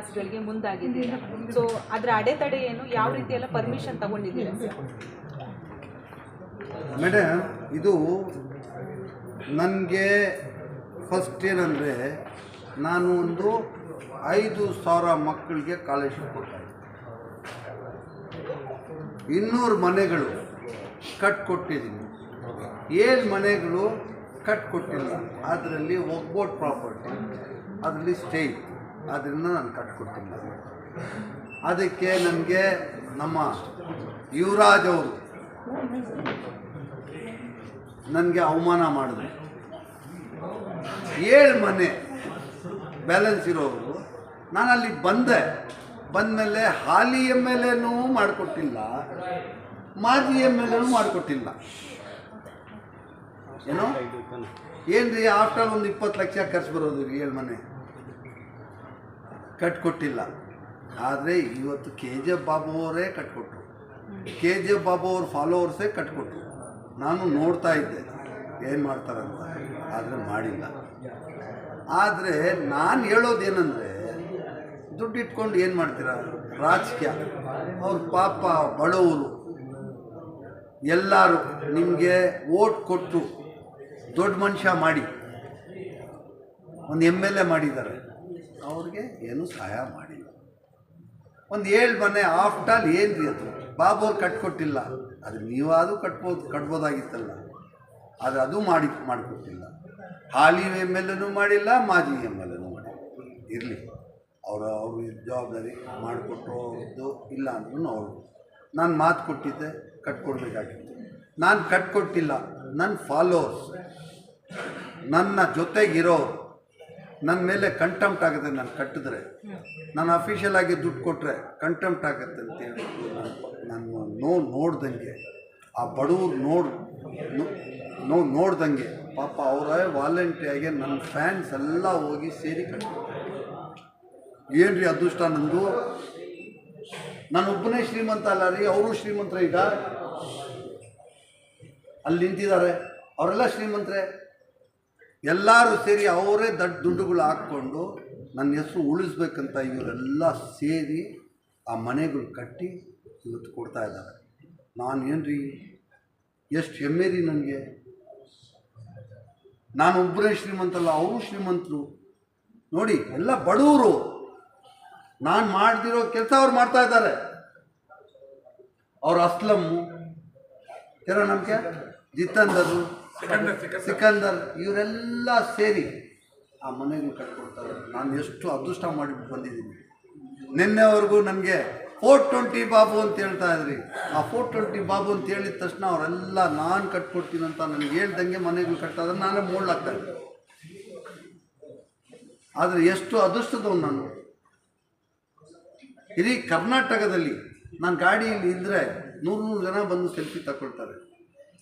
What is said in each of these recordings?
ಕ್ಲಾಸ್ಗಳಿಗೆ ಮುಂದಾಗಿದ್ದೀರಾ. So ಅದರ ಅಡೆತಡೆ ಏನು, ಯಾವ ರೀತಿ ಎಲ್ಲ ಪರ್ಮಿಷನ್ ತಗೊಂಡಿದ್ದೀರಾ ಸರ್? ಮೇಡಮ್, ಇದು ನನಗೆ ಫಸ್ಟ್ ಏನಂದರೆ, ನಾನು ಒಂದು 5,000 ಮಕ್ಕಳಿಗೆ ಸ್ಕಾಲರ್ಶಿಪ್ ಕೊಡ್ತಾಯಿದ್ದೆ. 200 ಮನೆಗಳು ಕಟ್ಕೊಟ್ಟಿದ್ದೀನಿ, 7 ಮನೆಗಳು ಕಟ್ಕೊಟ್ಟಿಲ್ಲ. ಅದರಲ್ಲಿ ಒಗ್ಬೋಟ್ ಪ್ರಾಪರ್ಟಿ, ಅದರಲ್ಲಿ ಸ್ಟೇ, ಅದರಿಂದ ನಾನು ಕಟ್ಕೊಟ್ಟಿಲ್ಲ. ಅದಕ್ಕೆ ನನಗೆ ನಮ್ಮ ಯುವರಾಜ್ ಅವರು ನನಗೆ ಅವಮಾನ ಮಾಡಿದ್ರು. 7 ಮನೆ ಬ್ಯಾಲೆನ್ಸ್ ಇರೋರು, ನಾನು ಅಲ್ಲಿ ಬಂದಮೇಲೆ ಹಾಲಿ ಎಮ್ ಎಲ್ ಎನೂ ಮಾಡಿಕೊಟ್ಟಿಲ್ಲ, ಮಾಜಿ ಎಮ್ ಎಲ್ ಎನೂ ಮಾಡಿಕೊಟ್ಟಿಲ್ಲ. ಏನೋ ಏನ್ರಿ, ಆಫ್ಟರ್ ಒಂದು 20 ಲಕ್ಷ ಖರ್ಚು ಬರೋದು 7 ಮನೆ ಕಟ್ಕೊಟ್ಟಿಲ್ಲ. ಆದರೆ ಇವತ್ತು KGF ಬಾಬು ಅವರೇ ಕಟ್ಕೊಟ್ರು, KGF ಬಾಬು ಅವ್ರ ಫಾಲೋವರ್ಸೇ ಕಟ್ಕೊಟ್ರು. ನಾನು ನೋಡ್ತಾ ಇದ್ದೆ ಏನು ಮಾಡ್ತಾರಂತ, ಆದರೆ ಮಾಡಿಲ್ಲ. ಆದರೆ ನಾನು ಹೇಳೋದೇನೆಂದರೆ, ದುಡ್ಡು ಇಟ್ಕೊಂಡು ಏನು ಮಾಡ್ತೀರಾ ರಾಜಕೀಯ. ಅವ್ರ ಪಾಪ ಬಡವರು ಎಲ್ಲರೂ ನಿಮಗೆ ಓಟ್ ಕೊಟ್ಟು ದೊಡ್ಡ ಮನುಷ್ಯ ಮಾಡಿ ಒಂದು MLA ಮಾಡಿದ್ದಾರೆ, ಅವ್ರಿಗೆ ಏನೂ ಸಹಾಯ ಮಾಡಿಲ್ಲ. ಒಂದು 7 ಮನೆ ಆಫ್ಟರ್ ಏನು ರೀ ಅದು, ಬಾಬು ಅವ್ರು ಕಟ್ಕೊಟ್ಟಿಲ್ಲ. ಅದು ನೀವಾದರೂ ಕಟ್ಬೋದಾಗಿತ್ತಲ್ಲ, ಆದರೆ ಅದು ಮಾಡಿಕೊಟ್ಟಿಲ್ಲ. ಹಾಲಿ MLA ಮಾಡಿಲ್ಲ, ಮಾಜಿ MLA ಮಾಡಿಲ್ಲ. ಇರಲಿ, ಅವರು ಜವಾಬ್ದಾರಿ ಮಾಡಿಕೊಟ್ರು, ಅವ್ರದ್ದು ಇಲ್ಲ ಅಂದ್ರೂ ಅವರು. ನಾನು ಮಾತು ಕೊಟ್ಟಿದ್ದೆ, ಕಟ್ಕೊಡ್ಬೇಕಾಗಿತ್ತು. ನಾನು ಕಟ್ಕೊಟ್ಟಿಲ್ಲ. ನನ್ನ ಫಾಲೋವರ್ಸ್, ನನ್ನ ಜೊತೆಗಿರೋರು ನನ್ನ ಮೇಲೆ ಕಂಟೆಂಪ್ಟ್ ಆಗುತ್ತೆ. ನಾನು ಕಟ್ಟಿದ್ರೆ, ನಾನು ಅಫಿಷಿಯಲ್ ಆಗಿ ದುಡ್ಡು ಕೊಟ್ಟರೆ ಕಂಟೆಂಪ್ಟ್ ಆಗುತ್ತೆ ಅಂತೇಳಿ ನಾನು ನೋಡ್ದಂಗೆ, ಆ ಬಡವ್ರು ನೋಡ್ದಂಗೆ ಪಾಪ ಅವರೇ ವಾಲಂಟಿಯಾಗಿ ನನ್ನ ಫ್ಯಾನ್ಸ್ ಎಲ್ಲ ಹೋಗಿ ಸೇರಿ ಕಟ್ಟಿ. ಏನು ರೀ ಅದೃಷ್ಟ ನಂದು, ನಾನೊಬ್ಬನೇ ಶ್ರೀಮಂತ ಅಲ್ಲ ರೀ, ಅವರು ಶ್ರೀಮಂತರ. ಈಗ ಅಲ್ಲಿ ನಿಂತಿದ್ದಾರೆ, ಅವರೆಲ್ಲ ಶ್ರೀಮಂತರೇ. ಎಲ್ಲರೂ ಸೇರಿ ಅವರೇ ದೊಡ್ಡ ದುಡ್ಡುಗಳು ಹಾಕ್ಕೊಂಡು ನನ್ನ ಹೆಸರು ಉಳಿಸ್ಬೇಕಂತ ಇವರೆಲ್ಲ ಸೇರಿ ಆ ಮನೆಗಳು ಕಟ್ಟಿ ಇವತ್ತು ಕೊಡ್ತಾ ಇದ್ದಾರೆ. ನಾನು ಏನು ರೀ, ಎಷ್ಟು ಹೆಮ್ಮೆ ರೀ ನನಗೆ. ನಾನು ಒಬ್ಬರೇ ಶ್ರೀಮಂತಲ್ಲ, ಅವರು ಶ್ರೀಮಂತರು. ನೋಡಿ, ಎಲ್ಲ ಬಡವರು. ನಾನು ಮಾಡ್ದಿರೋ ಕೆಲಸ ಅವ್ರು ಮಾಡ್ತಾ ಇದ್ದಾರೆ. ಅವ್ರ ಅಸ್ಲಮ್ಮು, ನಮಗೆ ಜಿತಂದರು, ಸಿಕಂದರ್, ಇವರೆಲ್ಲ ಸೇರಿ ಆ ಮನೆಗಳು ಕಟ್ಕೊಡ್ತಾರೆ. ನಾನು ಎಷ್ಟು ಅದೃಷ್ಟ ಮಾಡಿಬಿಟ್ಟು ಬಂದಿದ್ದೀನಿ. ನಿನ್ನೆವರೆಗೂ ನನಗೆ 420 ಬಾಬು ಅಂತ ಹೇಳ್ತಾ ಇದ್ರಿ. ಆ 420 ಬಾಬು ಅಂತ ಹೇಳಿದ ತಕ್ಷಣ ಅವರೆಲ್ಲ ನಾನು ಕಟ್ಕೊಡ್ತೀನಿ ಅಂತ ನನಗೆ ಹೇಳ್ದಂಗೆ ಮನೆಗಳು ಕಟ್ತಾ ಇದ್ದಾರೆ. ನಾನೇ ಮೂಡ್ಲಾಗ್ತಾ ಇದ್ದೆ. ಆದರೆ ಎಷ್ಟು ಅದೃಷ್ಟದವನು ನಾನು. ಇಡೀ ಕರ್ನಾಟಕದಲ್ಲಿ ನಾನು ಗಾಡಿಯಲ್ಲಿ ಇದ್ದರೆ 100 ಜನ ಬಂದು ಸೆಲ್ಫಿ ತಗೊಳ್ತಾರೆ.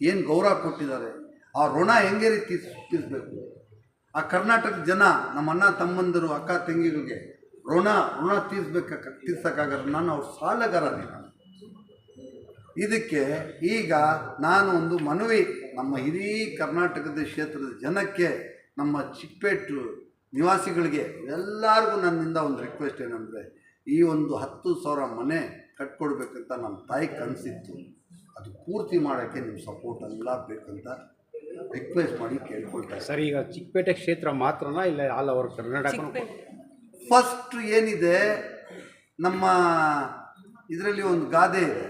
ಏನು ಗೌರವ ಕೊಟ್ಟಿದ್ದಾರೆ, ಆ ಋಣ ಹೆಂಗೆ ರೀತಿ ತೀರಿಸಬೇಕು. ಆ ಕರ್ನಾಟಕದ ಜನ, ನಮ್ಮ ಅಣ್ಣ ತಮ್ಮಂದರು, ಅಕ್ಕ ತಂಗಿಗಳಿಗೆ ಋಣ ತೀರ್ಸೋಕ್ಕಾಗಲ್ಲ. ನಾನು ಅವ್ರ ಸಾಲಗಾರನೇ. ನಾನು ಇದಕ್ಕೆ ಈಗ ನಾನು ಒಂದು ಮನವಿ ನಮ್ಮ ಇಡೀ ಕರ್ನಾಟಕದ ಕ್ಷೇತ್ರದ ಜನಕ್ಕೆ, ನಮ್ಮ ಚಿಕ್ಕಪೇಟೆ ನಿವಾಸಿಗಳಿಗೆ ಎಲ್ಲರಿಗೂ ನನ್ನಿಂದ ಒಂದು ರಿಕ್ವೆಸ್ಟ್ ಏನಂದರೆ, ಈ ಒಂದು 10,000 ಮನೆ ಕಟ್ಕೊಡ್ಬೇಕಂತ ನಮ್ಮ ತಾಯಿ ಕನಸಿತ್ತು. ಅದು ಪೂರ್ತಿ ಮಾಡೋಕ್ಕೆ ನಿಮ್ಮ ಸಪೋರ್ಟ್ ಎಲ್ಲ ಬೇಕಂತ ರಿಕ್ವೆಸ್ಟ್ ಮಾಡಿ ಕೇಳ್ಕೊಳ್ತಾರೆ. ಸರ್, ಈಗ ಚಿಕ್ಕಪೇಟೆ ಕ್ಷೇತ್ರ ಮಾತ್ರನಾ ಇಲ್ಲ ಆಲ್ ಓವರ್ ಕರ್ನಾಟಕ? ಫಸ್ಟ್ ಏನಿದೆ, ನಮ್ಮ ಇದರಲ್ಲಿ ಒಂದು ಗಾದೆ ಇದೆ,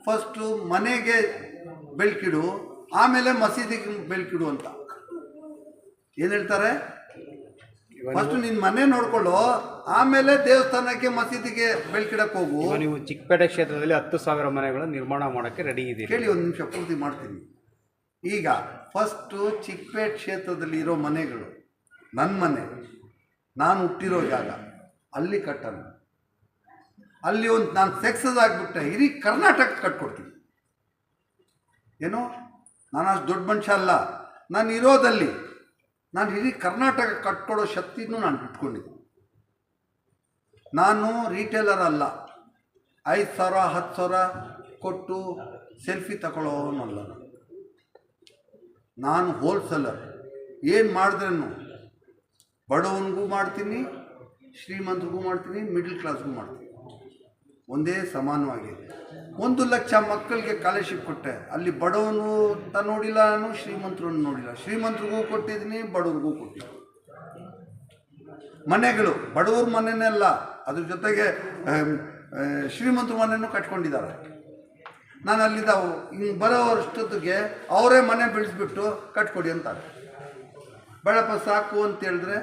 ಫಸ್ಟು ಮನೆಗೆ ಬೆಳಕಿಡು, ಆಮೇಲೆ ಮಸೀದಿಗೆ ಬೆಳಕಿಡು ಅಂತ. ಏನು ಹೇಳ್ತಾರೆ? ಫಸ್ಟ್ ನಿನ್ನ ಮನೆ ನೋಡ್ಕೊಳ್ಳೋ, ಆಮೇಲೆ ದೇವಸ್ಥಾನಕ್ಕೆ ಮಸೀದಿಗೆ ಬೆಳಕಿಡಕ್ಕೆ ಹೋಗು. ನೀವು ಚಿಕ್ಕಪೇಟೆ ಕ್ಷೇತ್ರದಲ್ಲಿ 10,000 ಮನೆಗಳನ್ನು ನಿರ್ಮಾಣ ಮಾಡೋಕ್ಕೆ ರೆಡಿ ಇದ್ದೀರಿ? ಕೇಳಿ, ಒಂದು ನಿಮಿಷ ಪೂರ್ತಿ ಮಾಡ್ತೀನಿ. ಈಗ ಫಸ್ಟು ಚಿಕ್ಕಪೇಟೆ ಕ್ಷೇತ್ರದಲ್ಲಿ ಇರೋ ಮನೆಗಳು, ನನ್ನ ಮನೆ, ನಾನು ಹುಟ್ಟಿರೋ ಜಾಗ, ಅಲ್ಲಿ ಕಟ್ಟೋಣ. ಅಲ್ಲಿ ಒಂದು ನಾನು ಸೆಕ್ಸಸ್ ಆಗಿಬಿಟ್ಟೆ, ಇಡೀ ಕರ್ನಾಟಕ ಕಟ್ಕೊಡ್ತೀನಿ. ಏನೋ ನಾನು ಅಷ್ಟು ದೊಡ್ಡ ಮನುಷ್ಯ ಅಲ್ಲ. ನಾನು ಇರೋದಲ್ಲಿ ನಾನು ಇಡೀ ಕರ್ನಾಟಕ ಕಟ್ಕೊಡೋ ಶಕ್ತಿನೂ ನಾನು ಇಟ್ಕೊಂಡಿದ್ದೀನಿ. ನಾನು ರೀಟೇಲರ್ ಅಲ್ಲ, 5,000 10,000 ಕೊಟ್ಟು ಸೆಲ್ಫಿ ತಗೊಳ್ಳೋನಲ್ಲ. ನಾನು ಹೋಲ್ಸೇಲರ್. ಏನು ಮಾಡಿದ್ರೂ ಬಡವನಿಗೂ ಮಾಡ್ತೀನಿ, ಶ್ರೀಮಂತರಿಗೂ ಮಾಡ್ತೀನಿ, ಮಿಡ್ಲ್ ಕ್ಲಾಸ್ಗೂ ಮಾಡ್ತೀನಿ, ಒಂದೇ ಸಮಾನವಾಗಿ. 1 ಲಕ್ಷ ಮಕ್ಕಳಿಗೆ ಸ್ಕಾಲರ್ಶಿಪ್ ಕೊಟ್ಟೆ. ಅಲ್ಲಿ ಬಡವನು ಅಂತ ನೋಡಿಲ್ಲ, ನಾನು ಶ್ರೀಮಂತರನ್ನು ನೋಡಿಲ್ಲ. ಶ್ರೀಮಂತರಿಗೂ ಕೊಟ್ಟಿದ್ದೀನಿ, ಬಡವ್ರಿಗೂ ಕೊಟ್ಟಿದ್ದೀನಿ. ಮನೆಗಳು ಬಡವ್ರ ಮನೆಯೇ ಅಲ್ಲ, ಅದ್ರ ಜೊತೆಗೆ ಶ್ರೀಮಂತರ ಮನೆಯೂ ಕಟ್ಕೊಂಡಿದ್ದಾರೆ. ನಾನು ಅಲ್ಲಿದ್ದ ಹಿಂಗೆ ಬರೋವಷ್ಟೊತ್ತಿಗೆ ಅವರೇ ಮನೆ ಬೆಳೆಸ್ಬಿಟ್ಟು ಕಟ್ಕೊಡಿ ಅಂತಾರೆ. ಬೇಡಪ್ಪ ಸಾಕು ಅಂತ ಹೇಳಿದ್ರೆ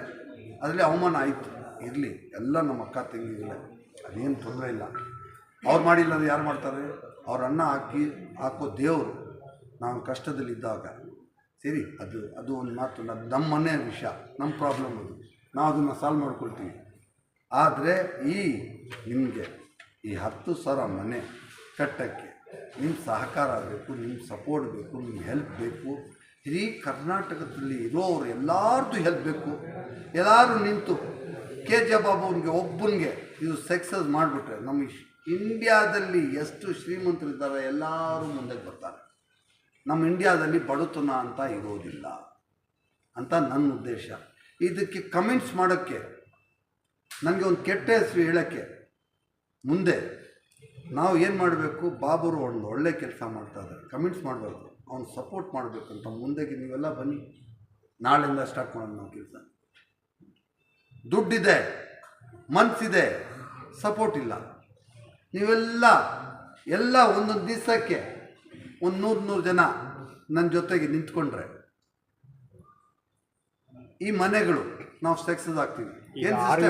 ಅದರಲ್ಲಿ ಅವಮಾನ ಆಯಿತು. ಇರಲಿ, ಎಲ್ಲ ನಮ್ಮ ಅಕ್ಕ ತಂಗಿಗಳೇ, ಅದೇನು ತೊಂದರೆ ಇಲ್ಲ. ಅವ್ರು ಮಾಡಿಲ್ಲ ಅಂದರೆ ಯಾರು ಮಾಡ್ತಾರೆ? ಅವ್ರ ಅನ್ನ ಹಾಕೋ ದೇವರು ನಾವು ಕಷ್ಟದಲ್ಲಿದ್ದಾಗ. ಸರಿ, ಅದು ಒಂದು ಮಾತು, ನಮ್ಮ ಮನೆ ವಿಷಯ, ನಮ್ಮ ಪ್ರಾಬ್ಲಮ್ ಅದು, ನಾವು ಅದನ್ನು ಸಾಲ್ವ್ ಮಾಡ್ಕೊಳ್ತೀವಿ. ಆದರೆ ನಿಮಗೆ ಈ 10,000 ಮನೆ ಕಟ್ಟಕ್ಕೆ ನಿಮ್ಮ ಸಹಕಾರ ಬೇಕು, ನಿಮ್ಮ ಸಪೋರ್ಟ್ ಬೇಕು, ನಿಮ್ಮ ಹೆಲ್ಪ್ ಬೇಕು. ಇಡೀ ಕರ್ನಾಟಕದಲ್ಲಿ ಇರೋರು ಎಲ್ಲರದ್ದು ಹೆಲ್ಪ್ ಬೇಕು. ಎಲ್ಲರೂ ನಿಂತು KJ ಬಾಬುನಿಗೆ ಒಬ್ಬನಿಗೆ ಇದು ಸಕ್ಸಸ್ ಮಾಡಿಬಿಟ್ರೆ ನಮ್ಮ ಇಂಡಿಯಾದಲ್ಲಿ ಎಷ್ಟು ಶ್ರೀಮಂತರಿದ್ದಾರೆ ಎಲ್ಲರೂ ಮುಂದೆ ಬರ್ತಾರೆ. ನಮ್ಮ ಇಂಡಿಯಾದಲ್ಲಿ ಬಡತನ ಅಂತ ಇರೋದಿಲ್ಲ ಅಂತ ನನ್ನ ಉದ್ದೇಶ. ಇದಕ್ಕೆ ಕಮೆಂಟ್ಸ್ ಮಾಡೋಕ್ಕೆ, ನನಗೆ ಒಂದು ಕೆಟ್ಟ ಹೆಸರು ಹೇಳೋಕ್ಕೆ ಮುಂದೆ ನಾವು ಏನು ಮಾಡಬೇಕು? ಬಾಬುರು ಒಂದು ಒಳ್ಳೆ ಕೆಲಸ ಮಾಡ್ತಾಯಿದ್ದಾರೆ, ಕಮೆಂಟ್ಸ್ ಮಾಡಬೇಕು, ಅವ್ನು ಸಪೋರ್ಟ್ ಮಾಡಬೇಕಂತ ಮುಂದೆಗೆ ನೀವೆಲ್ಲ ಬನ್ನಿ. ನಾಳೆಯಿಂದ ಸ್ಟಾರ್ಟ್ ಮಾಡೋಣ ನಾವು ಕೆಲಸ. ದುಡ್ಡಿದೆ, ಮನಸ್ಸಿದೆ, ಸಪೋರ್ಟ್ ಇಲ್ಲ. ನೀವೆಲ್ಲ ಒಂದೊಂದು ದಿವಸಕ್ಕೆ ಒಂದು 100 ಜನ ನನ್ನ ಜೊತೆಗೆ ನಿಂತ್ಕೊಂಡ್ರೆ ಈ ಮನೆಗಳು ನಾವು ಸಕ್ಸಸ್ ಆಗ್ತೀವಿ. ಆರ್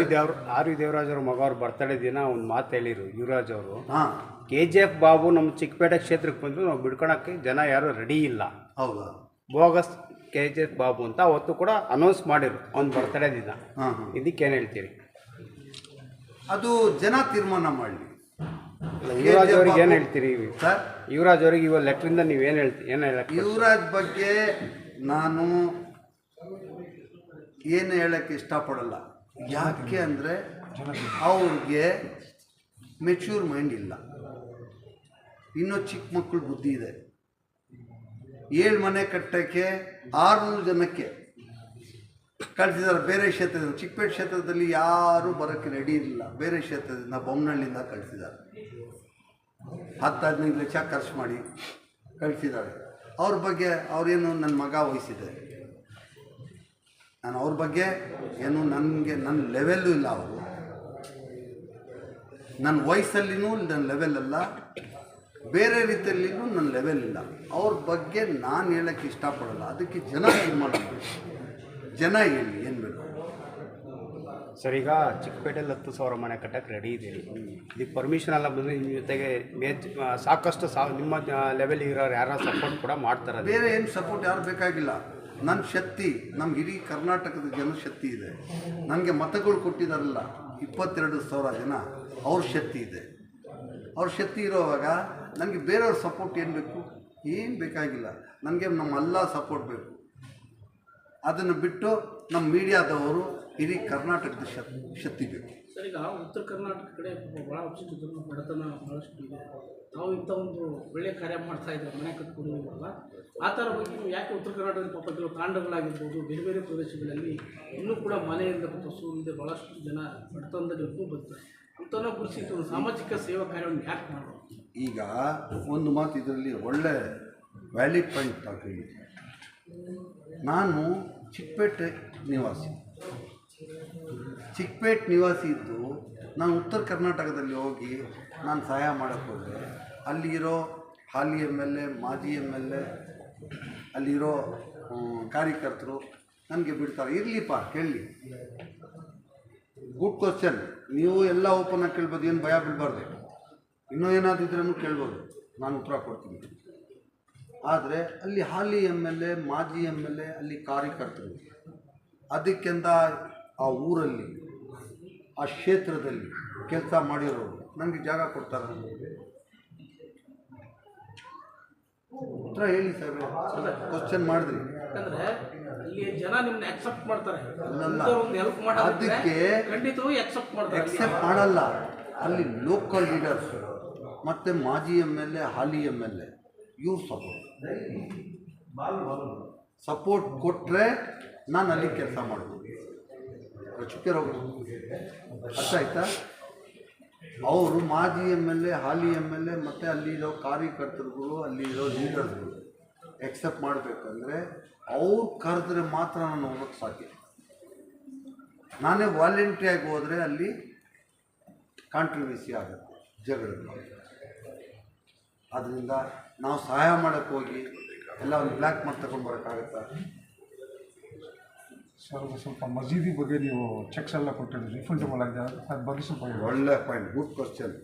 ವಿ ದೇವರಾಜ್ ಅವ್ರ ಮಗ ಅವ್ರ ಬರ್ತಡೇ ದಿನ ಒಂದು ಮಾತು ಹೇಳಿರು ಯುವರಾಜ್ ಅವರು. ಹಾಂ, KGF ಬಾಬು ನಮ್ಮ ಚಿಕ್ಕಪೇಟೆ ಕ್ಷೇತ್ರಕ್ಕೆ ಬಂದು ನಾವು ಬಿಡ್ಕೊಳಕ್ಕೆ ಜನ ಯಾರು ರೆಡಿ ಇಲ್ಲ. ಹೌದಾ? ಬೋಗಸ್ KGF ಬಾಬು ಅಂತ ಅವತ್ತು ಕೂಡ ಅನೌನ್ಸ್ ಮಾಡಿರು ಅವ್ನ ಬರ್ತಡೇ ದಿನ. ಹಾಂ, ಇದಕ್ಕೇನು ಹೇಳ್ತೀರಿ? ಅದು ಜನ ತೀರ್ಮಾನ ಮಾಡಲಿ. ಯುವರಾಜ್ ಅವ್ರಿಗೆ ಏನು ಹೇಳ್ತೀರಿ ಸರ್? ಯುವರಾಜ್ ಅವ್ರಿಗೆ ಇವಾಗ ಲೆಟ್ರಿಂದ ನೀವು ಏನು ಹೇಳ್ತೀರಿ? ಏನು ಹೇಳಕ್ಕೆ? ಯುವರಾಜ್ ಬಗ್ಗೆ ನಾನು ಏನು ಹೇಳೋಕ್ಕೆ ಇಷ್ಟಪಡಲ್ಲ. ಯಾಕೆ ಅಂದರೆ ಅವ್ರಿಗೆ ಮೆಚ್ಯೂರ್ ಮೈಂಡ್ ಇಲ್ಲ, ಇನ್ನೂ ಚಿಕ್ಕ ಮಕ್ಕಳು ಬುದ್ಧಿ ಇದೆ. 7 ಮನೆ ಕಟ್ಟೋಕ್ಕೆ 600 ಜನಕ್ಕೆ ಕಳಿಸಿದ್ದಾರೆ ಬೇರೆ ಕ್ಷೇತ್ರದಿಂದ. ಚಿಕ್ಕಪೇಟೆ ಕ್ಷೇತ್ರದಲ್ಲಿ ಯಾರೂ ಬರೋಕ್ಕೆ ರೆಡಿ ಇರಲಿಲ್ಲ, ಬೇರೆ ಕ್ಷೇತ್ರದಿಂದ ಬೊಮ್ಮನಹಳ್ಳಿಯಿಂದ ಕಳಿಸಿದ್ದಾರೆ. 10-15 ಲಕ್ಷ ಖರ್ಚು ಮಾಡಿ ಕಳಿಸಿದ್ದಾರೆ. ಅವ್ರ ಬಗ್ಗೆ ಅವ್ರೇನು ನನ್ನ ಮಗ ವಹಿಸಿದೆ, ನಾನು ಅವ್ರ ಬಗ್ಗೆ ಏನು ನನ್ನ ಲೆವೆಲ್ಲೂ ಇಲ್ಲ. ಅವರು ನನ್ನ ವಯಸ್ಸಲ್ಲಿನೂ ನನ್ನ ಲೆವೆಲ್ ಅಲ್ಲ, ಬೇರೆ ರೀತಿಯಲ್ಲಿನೂ ನನ್ನ ಲೆವೆಲ್ ಇಲ್ಲ. ಅವ್ರ ಬಗ್ಗೆ ನಾನು ಹೇಳೋಕ್ಕೆ ಇಷ್ಟಪಡಲ್ಲ. ಅದಕ್ಕೆ ಜನ ತೀರ್ಮಾನ ಮಾಡಿ, ಜನ ಹೇಳಿ ಏನು ಬೇಕು. ಸರ್, ಈಗ ಚಿಕ್ಕಪೇಟೆಯಲ್ಲಿ 10,000 ಮನೆ ಕಟ್ಟಕ್ಕೆ ರೆಡಿ ಇದ್ದೀರಿ. ಇದಕ್ಕೆ ಪರ್ಮಿಷನ್ ಎಲ್ಲ ಬಂದರೆ ನಿಮ್ಮ ಜೊತೆಗೆ ಸಾಕಷ್ಟು ನಿಮ್ಮ ಲೆವೆಲ್ ಇರೋರು ಯಾರು ಸಪೋರ್ಟ್ ಕೂಡ ಮಾಡ್ತಾರೆ. ಬೇರೆ ಏನು ಸಪೋರ್ಟ್ ಯಾರು ಬೇಕಾಗಿಲ್ಲ. ನನ್ನ ಶಕ್ತಿ, ನಮ್ಮ ಇಡೀ ಕರ್ನಾಟಕದ ಜನಶಕ್ತಿ ಇದೆ. ನನಗೆ ಮತಗಳು ಕೊಟ್ಟಿದ್ದಾರಲ್ಲ 22,000 ಜನ, ಅವ್ರ ಶಕ್ತಿ ಇದೆ. ಅವ್ರ ಶಕ್ತಿ ಇರೋವಾಗ ನನಗೆ ಬೇರೆಯವ್ರ ಸಪೋರ್ಟ್ ಏನು ಬೇಕು? ಏನು ಬೇಕಾಗಿಲ್ಲ. ನನಗೆ ನಮ್ಮೆಲ್ಲ ಸಪೋರ್ಟ್ ಬೇಕು. ಅದನ್ನು ಬಿಟ್ಟು ನಮ್ಮ ಮೀಡಿಯಾದವರು ಇಡೀ ಕರ್ನಾಟಕದ ಶಕ್ತಿ ಬೇಕು. ಸರ್, ಈಗ ಉತ್ತರ ಕರ್ನಾಟಕ ಕಡೆ ಭಾಳ ಬಡತನ ಭಾಳಷ್ಟು ಇದೆ. ನಾವು ಇಂಥ ಒಂದು ಒಳ್ಳೆಯ ಕಾರ್ಯ ಮಾಡ್ತಾ ಇದ್ದಾರೆ, ಮನೆ ಕಟ್ಕೊಡುವಲ್ಲ. ಆ ಥರ ಬಗ್ಗೆ ನೀವು ಯಾಕೆ ಉತ್ತರ ಕರ್ನಾಟಕದ ಪಾಪ ಕೆಲವು ತಾಂಡಗಳಾಗಿರ್ಬೋದು, ಬೇರೆ ಬೇರೆ ಪ್ರದೇಶಗಳಲ್ಲಿ ಇನ್ನೂ ಕೂಡ ಮನೆಯಿಂದ ಹಸುವಿಂದ ಭಾಳಷ್ಟು ಜನ ಬಡತನದಲ್ಲಿ ಇನ್ನೂ ಬರ್ತಾರೆ. ಅಂಥವನ್ನ ಗುರುಸಿ ಒಂದು ಸಾಮಾಜಿಕ ಸೇವಾ ಕಾರ್ಯವನ್ನು ಯಾಕೆ ಮಾಡೋದು? ಈಗ ಒಂದು ಮಾತು ಇದರಲ್ಲಿ ಒಳ್ಳೆ ವ್ಯಾಲಿಡ್ ಪಾಯಿಂಟ್ ಹಾಕಿ. ನಾನು ಚಿಕ್ಕಪೇಟೆ ನಿವಾಸಿ ಇದ್ದು ನಾನು ಉತ್ತರ ಕರ್ನಾಟಕದಲ್ಲಿ ಹೋಗಿ ನಾನು ಸಹಾಯ ಮಾಡೋಕ್ಕೆ ಹೋದರೆ ಅಲ್ಲಿರೋ ಹಾಲಿ MLA, ಮಾಜಿ MLA, ಅಲ್ಲಿರೋ ಕಾರ್ಯಕರ್ತರು ನನಗೆ ಬಿಡ್ತಾರೆ. ಇರಲಿಪ್ಪ, ಕೇಳಲಿ, ಗುಡ್ ಕ್ವಶನ್. ನೀವು ಎಲ್ಲ ಓಪನ್ ಆಗಿ ಕೇಳ್ಬೋದು, ಏನು ಭಯ ಬೀಳಬಾರ್ದು. ಇನ್ನೂ ಏನಾದರೂ ಇದ್ರೂ ಕೇಳ್ಬೋದು, ನಾನು ಉತ್ತರ ಕೊಡ್ತೀನಿ. ಆದರೆ ಅಲ್ಲಿ ಹಾಲಿ MLA, ಮಾಜಿ MLA, ಅಲ್ಲಿ ಕಾರ್ಯಕರ್ತರು ಅದಕ್ಕೆಂದ ಆ ಊರಲ್ಲಿ ಆ ಕ್ಷೇತ್ರದಲ್ಲಿ ಕೆಲಸ ಮಾಡಿರೋರು ನನಗೆ ಜಾಗ ಕೊಡ್ತಾರೆ. ಉತ್ತರ ಹೇಳಿ ಸಾಹೇಬ್ರೆ, ಕ್ವಶನ್ ಮಾಡಿದ್ರಿ. ಯಾಕಂದ್ರೆ ಅಲ್ಲಿ ಜನ ನಿಮ್ಮನ್ನ ಅಕ್ಸೆಪ್ಟ್ ಮಾಡ್ತಾರೆ. ಅಲ್ಲಲ್ಲ, ಒಂದು ಹೆಲ್ಪ್ ಮಾಡೋದಕ್ಕೆ ಅದಕ್ಕೆ ಖಂಡಿತವಾಗಿ ಅಕ್ಸೆಪ್ಟ್ ಮಾಡ್ತಾರೆ. ಎಕ್ಸೆಪ್ಟ್ ಮಾಡಲ್ಲ. ಅಲ್ಲಿ ಲೋಕಲ್ ಲೀಡರ್ಸ್ ಮತ್ತು ಮಾಜಿ MLA, ಹಾಲಿ MLA ಇವ್ರು ಸಪೋರ್ಟ್ ಕೊಟ್ಟರೆ ನಾನು ಅಲ್ಲಿ ಕೆಲಸ ಮಾಡ್ಬೋದು. ಚುಕ್ಕೆ ರೋಗ. ಅರ್ಥ ಆಯ್ತಾ? ಅವರು ಮಾಜಿ MLA, ಹಾಲಿ MLA ಮತ್ತು ಅಲ್ಲಿರೋ ಕಾರ್ಯಕರ್ತರುಗಳು, ಅಲ್ಲಿರೋ ಲೀಡರ್ಸ್ಗಳು ಎಕ್ಸೆಪ್ಟ್ ಮಾಡಬೇಕಂದ್ರೆ ಅವ್ರು ಕರೆದ್ರೆ ಮಾತ್ರ ನಾನು ಹೋಗೋಕ್ಕೆ ಸಾಧ್ಯ. ನಾನೇ ವಾಲಂಟ್ರಿಯಾಗಿ ಹೋದರೆ ಅಲ್ಲಿ ಕಾಂಟ್ರವರ್ಸಿ ಆಗುತ್ತೆ, ಜಗಳಗಳು. ಆದ್ದರಿಂದ ನಾವು ಸಹಾಯ ಮಾಡೋಕ್ಕೆ ಹೋಗಿ ಎಲ್ಲ ಒಂದು ಬ್ಲ್ಯಾಕ್ ಮಾಡಿ ತಗೊಂಡು ಬರೋಕ್ಕಾಗತ್ತಾ? ಸರ್ ಸ್ವಲ್ಪ ಮಸೀದಿ ಬಗ್ಗೆ ನೀವು ಚೆಕ್ಸ್ ಎಲ್ಲ ಕೊಟ್ಟಿದ್ದು ರಿಫಂಡಬಲ್ ಆಗಿದೆ, ಅದ್ರ ಬಗ್ಗೆ ಸ್ವಲ್ಪ ಹೇಳಿ. ಒಳ್ಳೆ ಪಾಯಿಂಟ್, ಗುಡ್ ಕ್ವಶನ್.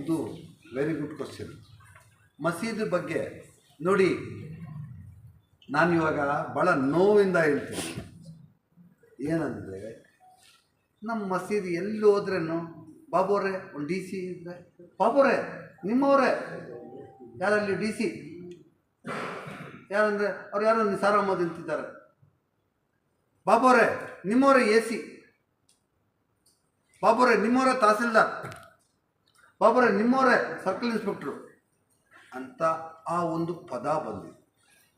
ಇದು ವೆರಿ ಗುಡ್ ಕ್ವಶನ್. ಮಸೀದಿ ಬಗ್ಗೆ ನೋಡಿ, ನಾನು ಇವಾಗ ಭಾಳ ನೋವಿಂದ ಹೇಳ್ತೀನಿ. ಏನಂದರೆ ನಮ್ಮ ಮಸೀದಿ ಎಲ್ಲಿ ಹೋದ್ರೇನು ಬಾಬೋರೆ ಒಂದು DC ಇದ್ದರೆ, ಬಾಬೋರೆ ನಿಮ್ಮವರೇ, ಯಾರಲ್ಲಿ DC ಯಾರಂದರೆ ಅವ್ರು ಯಾರೋ ನಿಸಾರ್ ಅಹಮದ್ ಅಂತಿದ್ದಾರೆ. ಬಾಬೋರೆ ನಿಮ್ಮವರೇ AC, ಬಾಬೋರೆ ನಿಮ್ಮವರೇ ತಹಸೀಲ್ದಾರ್, ಬಾಬೋರೆ ನಿಮ್ಮವರೇ ಸರ್ಕಲ್ ಇನ್ಸ್ಪೆಕ್ಟ್ರು ಅಂತ ಆ ಒಂದು ಪದ ಬಂದಿದೆ.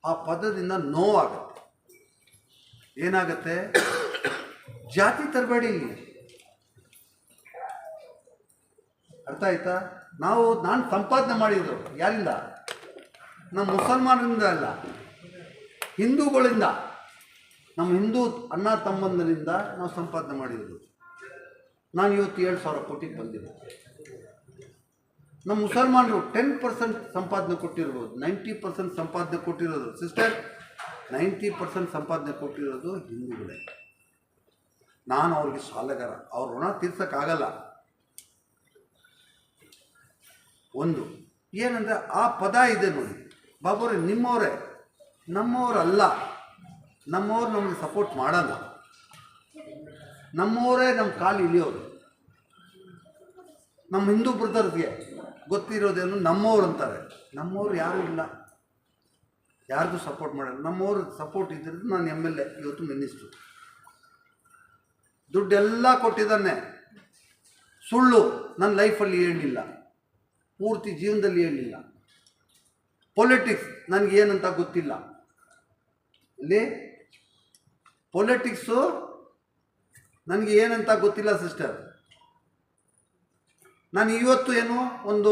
ಆ ಪದದಿಂದ ನೋವಾಗುತ್ತೆ. ಏನಾಗುತ್ತೆ? ಜಾತಿ ತರಬೇಡಿ ಇಲ್ಲಿ. ಅರ್ಥ ಆಯ್ತಾ? ನಾನು ಸಂಪಾದನೆ ಮಾಡಿದ್ರು ಯಾರಿಂದ? ನಮ್ಮ ಮುಸಲ್ಮಾನರಿಂದ ಅಲ್ಲ, ಹಿಂದೂಗಳಿಂದ, ನಮ್ಮ ಹಿಂದೂ ಅಣ್ಣ ತಮ್ಮಂದರಿಂದ ನಾವು ಸಂಪಾದನೆ ಮಾಡಿರೋದು. ನಾನು ಇವತ್ತು 7,000 ಕೋಟಿಗೆ ಬಂದಿರೋದು. ನಮ್ಮ ಮುಸಲ್ಮಾನರು 10% ಸಂಪಾದನೆ ಕೊಟ್ಟಿರ್ಬೋದು, 90% ಸಂಪಾದನೆ ಕೊಟ್ಟಿರೋದು ಸಿಸ್ಟರ್, 90% ಸಂಪಾದನೆ ಕೊಟ್ಟಿರೋದು ಹಿಂದೂಗಳೇ. ನಾನು ಅವ್ರಿಗೆ ಸಾಲಗಾರ, ಅವ್ರ ಋಣ ತೀರ್ಸೋಕ್ಕಾಗಲ್ಲ. ಒಂದು ಏನಂದರೆ ಆ ಪದ ಇದೆ ನೋಡಿ, ಬಾಬೋರೆ ನಿಮ್ಮವರೇ, ನಮ್ಮವರಲ್ಲ, ನಮ್ಮವ್ರು ನಮಗೆ ಸಪೋರ್ಟ್ ಮಾಡಲ್ಲ, ನಮ್ಮವರೇ ನಮ್ಮ ಕಾಲು ಇಳಿಯೋರು. ನಮ್ಮ ಹಿಂದೂ ಬ್ರದರ್ಸ್ಗೆ ಗೊತ್ತಿರೋದೇನು ನಮ್ಮವ್ರು ಅಂತಾರೆ. ನಮ್ಮವ್ರು ಯಾರೂ ಇಲ್ಲ, ಯಾರಿಗೂ ಸಪೋರ್ಟ್ ಮಾಡಲ್ಲ. ನಮ್ಮವ್ರ ಸಪೋರ್ಟ್ ಇದ್ದಿದ್ದು ನಾನು MLA, ಇವತ್ತು ಮಿನಿಸ್ಟ್ರು. ದುಡ್ಡೆಲ್ಲ ಕೊಟ್ಟಿದ್ದಾನೆ, ಸುಳ್ಳು ನನ್ನ ಲೈಫಲ್ಲಿ ಹೇಳಲಿಲ್ಲ, ಪೂರ್ತಿ ಜೀವನದಲ್ಲಿ ಹೇಳಲಿಲ್ಲ. ಪೊಲಿಟಿಕ್ಸ್ ನನಗೇನಂತ ಗೊತ್ತಿಲ್ಲ. ಇಲ್ಲಿ ಪೊಲಿಟಿಕ್ಸು ನನಗೆ ಏನಂತ ಗೊತ್ತಿಲ್ಲ ಸಿಸ್ಟರ್. ನಾನು ಇವತ್ತು ಏನು ಒಂದು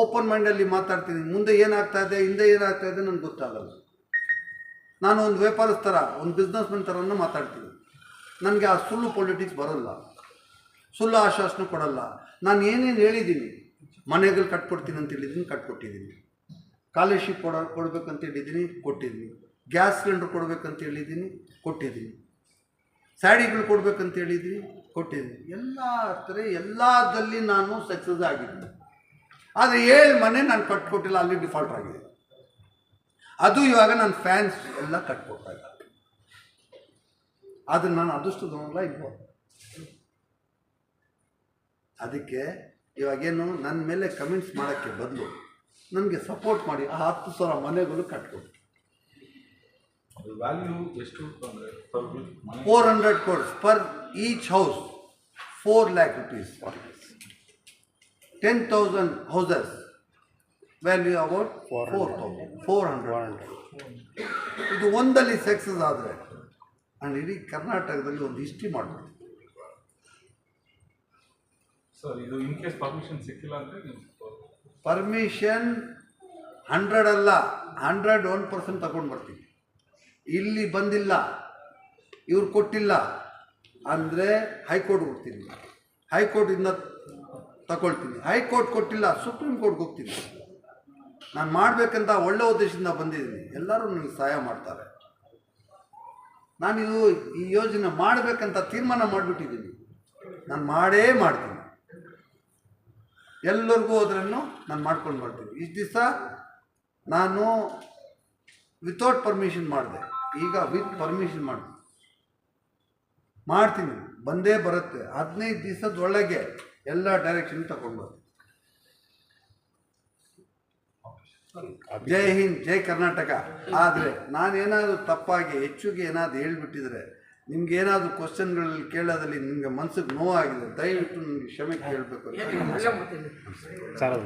ಓಪನ್ ಮೈಂಡಲ್ಲಿ ಮಾತಾಡ್ತೀನಿ. ಮುಂದೆ ಏನಾಗ್ತಾ ಇದೆ, ಹಿಂದೆ ಏನಾಗ್ತಾ ಇದೆ ನನಗೆ ಗೊತ್ತಾಗಲ್ಲ. ನಾನು ಒಂದು ವ್ಯಾಪಾರಸ್ಥರ ಥರ, ಒಂದು ಬಿಸ್ನೆಸ್ ಮ್ಯಾನ್ ಥರನೇ ಮಾತಾಡ್ತೀನಿ. ನನಗೆ ಆ ಸುಳ್ಳು ಪೊಲಿಟಿಕ್ಸ್ ಬರೋಲ್ಲ, ಸುಳ್ಳು ಆಶ್ವಾಸನೆ ಕೊಡಲ್ಲ. ನಾನು ಏನೇನು ಹೇಳಿದ್ದೀನಿ, ಮನೆಗಳು ಕಟ್ಕೊಡ್ತೀನಿ ಅಂತ ಹೇಳಿದ್ದೀನಿ, ಕಟ್ಕೊಟ್ಟಿದ್ದೀನಿ. ಸ್ಕಾಲರ್ಶಿಪ್ ಕೊಡಬೇಕಂತ ಹೇಳಿದ್ದೀನಿ, ಕೊಟ್ಟಿದ್ದೀನಿ. ಗ್ಯಾಸ್ ಸಿಲಿಂಡ್ರ್ ಕೊಡಬೇಕಂತ ಹೇಳಿದ್ದೀನಿ, ಕೊಟ್ಟಿದ್ದೀನಿ. ಸ್ಯಾಡಿಗಳು ಕೊಡಬೇಕಂತ ಹೇಳಿದ್ದೀನಿ, ಕೊಟ್ಟಿದ್ದೀನಿ. ಎಲ್ಲದಲ್ಲಿ ನಾನು ಸಕ್ಸಸ್ ಆಗಿದ್ದೀನಿ. ಆದರೆ 7 ಮನೆ ನಾನು ಕಟ್ಕೊಟ್ಟಿಲ್ಲ, ಅಲ್ಲಿ ಡಿಫಾಲ್ಟ್ ಆಗಿದೆ. ಅದು ಇವಾಗ ನನ್ನ ಫ್ಯಾನ್ಸ್ ಎಲ್ಲ ಕಟ್ಕೊಡ್ತಾ ಇದ್ದಾರೆ. ಆದರೆ ನಾನು ಅದೃಷ್ಟದವನಲ್ಲ ಇಲ್ವೋ. ಅದಕ್ಕೆ ಇವಾಗೇನು ನನ್ನ ಮೇಲೆ ಕಮೆಂಟ್ಸ್ ಮಾಡೋಕ್ಕೆ ಬದಲು ನನಗೆ ಸಪೋರ್ಟ್ ಮಾಡಿ ಆ 10,000 ಮನೆಗಳು ಕಟ್ಕೊಡಿ. ವ್ಯಾಲ್ಯೂ ಎಷ್ಟು? 400 crores per each house, 4 lakh rupees. 10,000 houses, value about 400. ಇದು ಒಂದಲ್ಲಿ ಸಕ್ಸಸ್ ಆದರೆ ನಾನು ಇಡೀ ಕರ್ನಾಟಕದಲ್ಲಿ ಒಂದು ಹಿಸ್ಟ್ರಿ ಮಾಡ್ತೀನಿ. ಸರ್ ಇದು ಇನ್ ಕೇಸ್ ಪರ್ಮಿಷನ್ ಸಿಕ್ಕಿಲ್ಲ ಅಂದರೆ ಪರ್ಮಿಷನ್ 100 ಅಲ್ಲ, 101% ತಗೊಂಡು ಬರ್ತೀನಿ. ಇಲ್ಲಿ ಬಂದಿಲ್ಲ, ಇವ್ರು ಕೊಟ್ಟಿಲ್ಲ ಅಂದರೆ ಹೈಕೋರ್ಟ್ಗೆ ಹೋಗ್ತೀನಿ, ಹೈಕೋರ್ಟಿಂದ ತಗೊಳ್ತೀನಿ. ಹೈಕೋರ್ಟ್ ಕೊಟ್ಟಿಲ್ಲ, ಸುಪ್ರೀಂ ಕೋರ್ಟ್ಗೆ ಹೋಗ್ತೀನಿ. ನಾನು ಮಾಡಬೇಕಂತ ಒಳ್ಳೆ ಉದ್ದೇಶದಿಂದ ಬಂದಿದ್ದೀನಿ. ಎಲ್ಲರೂ ನನಗೆ ಸಹಾಯ ಮಾಡ್ತಾರೆ. ನಾನಿದು ಈ ಯೋಜನೆ ಮಾಡಬೇಕಂತ ತೀರ್ಮಾನ ಮಾಡಿಬಿಟ್ಟಿದ್ದೀನಿ. ನಾನು ಮಾಡೇ ಮಾಡ್ತೀನಿ. ಎಲ್ಲರಿಗೂ ಹೋದ್ರೂ ನಾನು ಮಾಡ್ಕೊಂಡು ಬರ್ತೀನಿ. ಇಷ್ಟು ದಿವಸ ನಾನು ವಿತೌಟ್ ಪರ್ಮಿಷನ್ ಮಾಡಿದೆ, ಈಗ ವಿತ್ ಪರ್ಮಿಷನ್ ಮಾಡ್ತೀನಿ. ಬಂದೇ ಬರುತ್ತೆ. 15 ದಿವಸದೊಳಗೆ ಎಲ್ಲ ಡೈರೆಕ್ಷನ್ ತಗೊಂಡು ಬರ್ತೀನಿ. ಜೈ ಹಿಂದ್, ಜೈ ಕರ್ನಾಟಕ. ಆದರೆ ನಾನೇನಾದರೂ ತಪ್ಪಾಗಿ ಹೆಚ್ಚಿಗೆ ಏನಾದರೂ ಹೇಳ್ಬಿಟ್ಟಿದ್ರೆ, ನಿಮ್ಗೇನಾದರೂ ಕ್ವಶನ್ಗಳಲ್ಲಿ ಕೇಳೋದಲ್ಲಿ ನಿಮಗೆ ಮನಸ್ಸಿಗೆ ನೋವಾಗಿದೆ, ದಯವಿಟ್ಟು ನನಗೆ ಕ್ಷಮೆ ಕೇಳಬೇಕು. ಸರ್